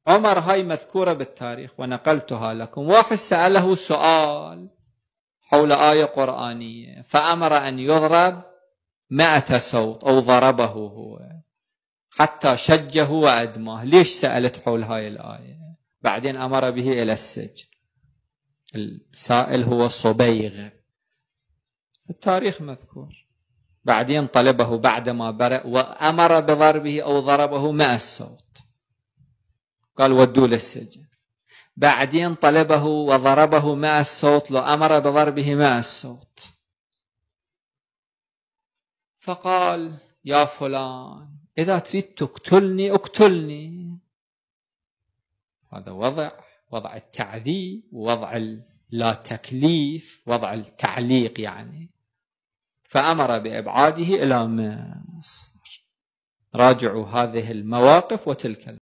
عمر هاي مذكورة بالتاريخ ونقلتها لكم. واحد سأله سؤال حول آية قرآنية فأمر أن يضرب 100 صوت أو ضربه هو حتى شجه وأدماه. ليش سألت حول هاي الآية؟ بعدين أمر به إلى السجن. السائل هو صبيغ، التاريخ مذكور. بعدين طلبه بعدما برأ وأمر بضربه أو ضربه 100 صوت، قال ودوا للسجن. بعدين طلبه وضربه 100 صوت، لو أمر بضربه 100 صوت. فقال يا فلان إذا تريد تقتلني اقتلني. هذا وضع التعذيب، وضع لا تكليف، وضع التعليق يعني. فأمر بإبعاده إلى مصر. راجعوا هذه المواقف وتلك